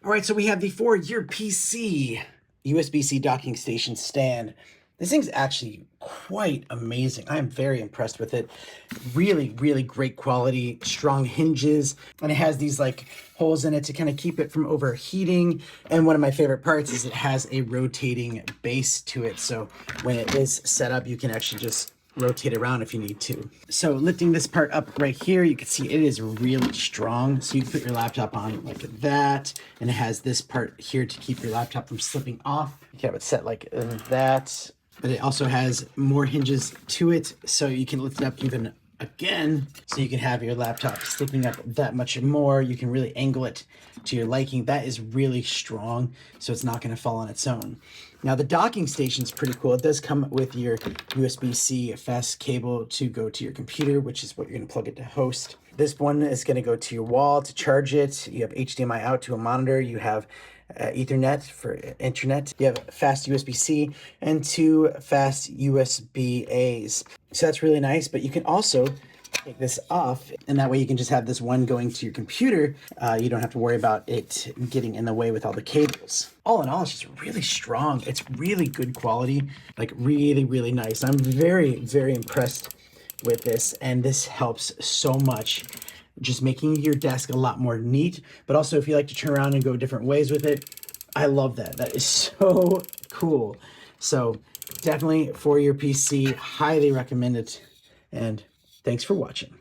All right, so we have the for your PC USB-C docking station stand. This thing's actually quite amazing. I am very impressed with it. Really, really great quality, strong hinges, and it has these like holes in it to kind of keep it from overheating. And one of my favorite parts is it has a rotating base to it. So when it is set up, you can actually just rotate around if you need to. So lifting this part up right here, you can see it is really strong. So you can put your laptop on like that, and it has this part here to keep your laptop from slipping off. You can have it set like that, but it also has more hinges to it, so you can lift it up even again, so you can have your laptop sticking up that much more. You can really angle it to your liking. That is really strong, so it's not going to fall on its own. Now the docking station is pretty cool. It does come with your USB-C fast cable to go to your computer, which is what you're going to plug it to host. This one is going to go to your wall to charge it. You have HDMI out to a monitor. You have Ethernet for internet. You have fast USB-C and 2 fast USB-As. So that's really nice, but you can also take this off, and that way you can just have this one going to your computer. You don't have to worry about it getting in the way with all the cables. All in all, it's just really strong. It's really good quality, like really, really nice. I'm very, very impressed with this, and this helps so much, just making your desk a lot more neat. But also, if you like to turn around and go different ways with it, I love that. That is so cool. So definitely for your PC, highly recommend it. And thanks for watching.